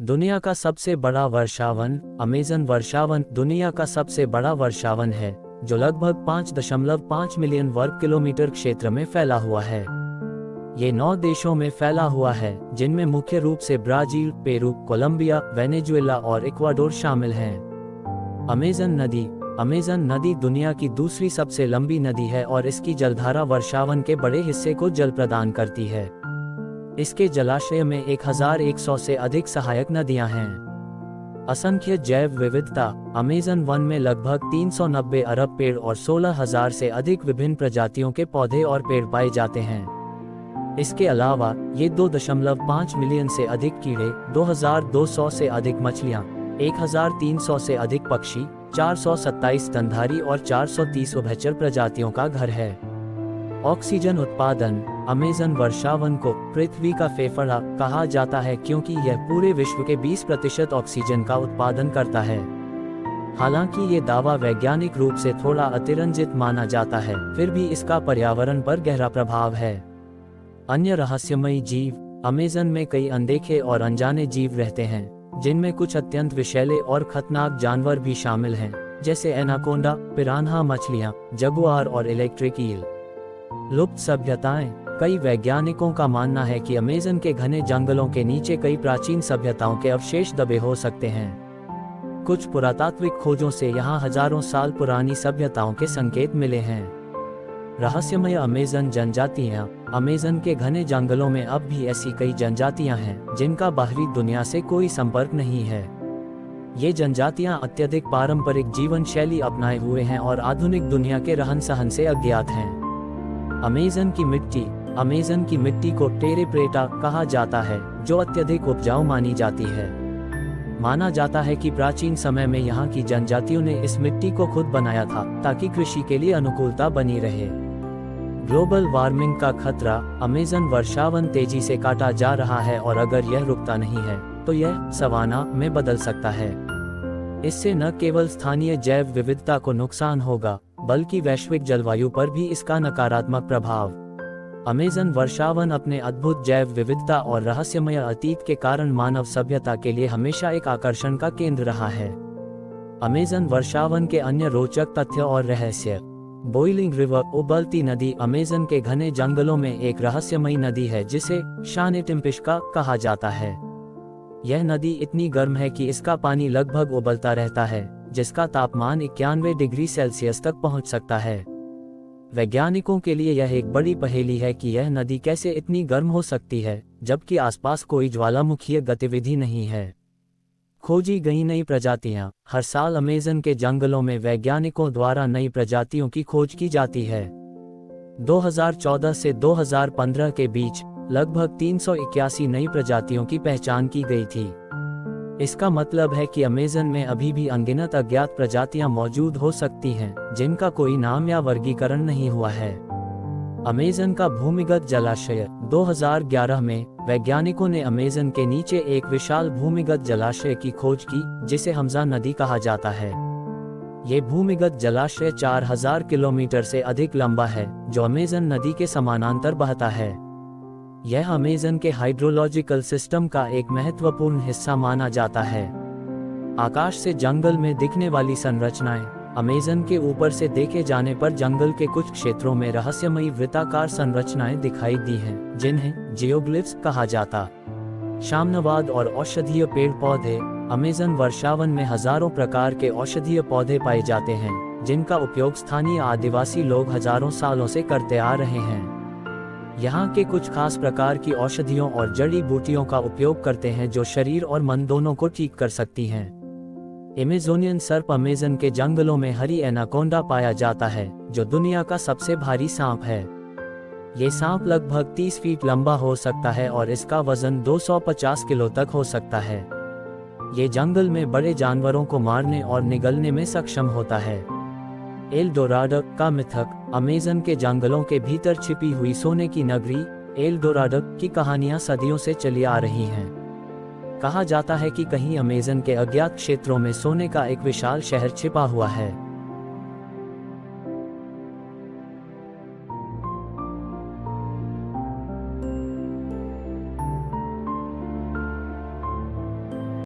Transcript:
दुनिया का सबसे बड़ा वर्षावन अमेज़न वर्षावन दुनिया का सबसे बड़ा वर्षावन है, जो लगभग 5.5 मिलियन वर्ग किलोमीटर क्षेत्र में फैला हुआ है। ये 9 देशों में फैला हुआ है, जिनमें मुख्य रूप से ब्राजील, पेरू, कोलंबिया, वेनेजुएला और इक्वाडोर शामिल हैं। अमेज़न नदी दुनिया की दूसरी सबसे लंबी नदी है और इसकी जलधारा वर्षावन के बड़े हिस्से को जल प्रदान करती है। इसके जलाशय में 1100 से अधिक सहायक नदियां हैं। असंख्य जैव विविधता अमेज़न वन में लगभग 390 अरब पेड़ और 16,000 से अधिक विभिन्न प्रजातियों के पौधे और पेड़ पाए जाते हैं। इसके अलावा ये 2.5 मिलियन से अधिक कीड़े, 2,200 से अधिक मछलियां, 1,300 से अधिक पक्षी, 427 स्तनधारी और 430 उभयचर प्रजातियों का घर है। ऑक्सीजन उत्पादन अमेज़न वर्षावन को पृथ्वी का फेफड़ा कहा जाता है, क्योंकि यह पूरे विश्व के 20% ऑक्सीजन का उत्पादन करता है। हालांकि ये दावा वैज्ञानिक रूप से थोड़ा अतिरंजित माना जाता है, फिर भी इसका पर्यावरण पर गहरा प्रभाव है। अन्य रहस्यमयी जीव अमेज़न में कई अनदेखे और अनजाने जीव रहते हैं, जिनमें कुछ अत्यंत विषैले और खतरनाक जानवर भी शामिल हैं, जैसे एनाकोंडा, पिरान्हा मछलियां, जगुआर और इलेक्ट्रिक ईल। लुप्त सभ्यताएं कई वैज्ञानिकों का मानना है कि अमेज़न के घने जंगलों के नीचे कई प्राचीन सभ्यताओं के अवशेष दबे हो सकते हैं। कुछ पुरातात्विक खोजों से यहाँ हजारों साल पुरानी सभ्यताओं के संकेत मिले हैं। रहस्यमय अमेज़न जनजातियाँ अमेज़न के घने जंगलों में अब भी ऐसी कई जनजातियाँ हैं जिनका बाहरी दुनिया से कोई संपर्क नहीं है। ये जनजातियाँ अत्यधिक पारंपरिक जीवन शैली अपनाए हुए हैं और आधुनिक दुनिया के रहन सहन से अज्ञात हैं। अमेज़न की मिट्टी को टेरे प्रेटा कहा जाता है, जो अत्यधिक उपजाऊ मानी जाती है। माना जाता है कि प्राचीन समय में यहाँ की जनजातियों ने इस मिट्टी को खुद बनाया था, ताकि कृषि के लिए अनुकूलता बनी रहे। ग्लोबल वार्मिंग का खतरा अमेज़न वर्षावन तेजी से काटा जा रहा है और अगर यह रुकता नहीं है तो यह सवाना में बदल सकता है। इससे न केवल स्थानीय जैव विविधता को नुकसान होगा, बल्कि वैश्विक जलवायु पर भी इसका नकारात्मक प्रभाव। अमेज़न वर्षावन अपने अद्भुत जैव विविधता और रहस्यमय अतीत के कारण मानव सभ्यता के लिए हमेशा एक आकर्षण का केंद्र रहा है। अमेज़न वर्षावन के अन्य रोचक तथ्य और रहस्य। बॉइलिंग रिवर उबलती नदी अमेज़न के घने जंगलों में एक रहस्यमयी नदी है, जिसे शाने टिम्पिश्का कहा जाता है। यह नदी इतनी गर्म है कि इसका पानी लगभग उबलता रहता है, जिसका तापमान 91 डिग्री सेल्सियस तक पहुंच सकता है। वैज्ञानिकों के लिए यह एक बड़ी पहेली है कि यह नदी कैसे इतनी गर्म हो सकती है, जबकि आसपास कोई ज्वालामुखीय गतिविधि नहीं है। खोजी गई नई प्रजातियां हर साल अमेज़न के जंगलों में वैज्ञानिकों द्वारा नई प्रजातियों की खोज की जाती है। 2014 से 2015 के बीच लगभग 381 नई प्रजातियों की पहचान की गई थी। इसका मतलब है कि अमेज़न में अभी भी अनगिनत अज्ञात प्रजातियां मौजूद हो सकती हैं, जिनका कोई नाम या वर्गीकरण नहीं हुआ है। अमेज़न का भूमिगत जलाशय 2011 में वैज्ञानिकों ने अमेज़न के नीचे एक विशाल भूमिगत जलाशय की खोज की, जिसे हमजा नदी कहा जाता है। ये भूमिगत जलाशय 4000 किलोमीटर से अधिक लंबा है, जो अमेज़न नदी के समानांतर बहता है। यह अमेज़न के हाइड्रोलॉजिकल सिस्टम का एक महत्वपूर्ण हिस्सा माना जाता है। आकाश से जंगल में दिखने वाली संरचनाएं अमेज़न के ऊपर से देखे जाने पर जंगल के कुछ क्षेत्रों में रहस्यमयी वृत्ताकार संरचनाएं दिखाई दी हैं, जिन्हें जियोग्लिफ्स कहा जाता। शामनवाद और औषधीय पेड़ पौधे अमेज़न वर्षावन में हजारों प्रकार के औषधीय पौधे पाए जाते हैं, जिनका उपयोग स्थानीय आदिवासी लोग हजारों सालों से करते आ रहे हैं। यहाँ के कुछ खास प्रकार की औषधियों और जड़ी बूटियों का उपयोग करते हैं, जो शरीर और मन दोनों को ठीक कर सकती हैं। एमेज़ोनियन सर्प अमेज़न के जंगलों में हरी एनाकोंडा पाया जाता है, जो दुनिया का सबसे भारी सांप है। ये सांप लगभग 30 फीट लंबा हो सकता है और इसका वजन 250 किलो तक हो सकता है। ये जंगल में बड़े जानवरों को मारने और निगलने में सक्षम होता है। एल डोराडो का मिथक अमेज़न के जंगलों के भीतर छिपी हुई सोने की नगरी एल डोराडो की कहानियां सदियों से चली आ रही हैं। कहा जाता है कि कहीं अमेज़न के अज्ञात क्षेत्रों में सोने का एक विशाल शहर छिपा हुआ है।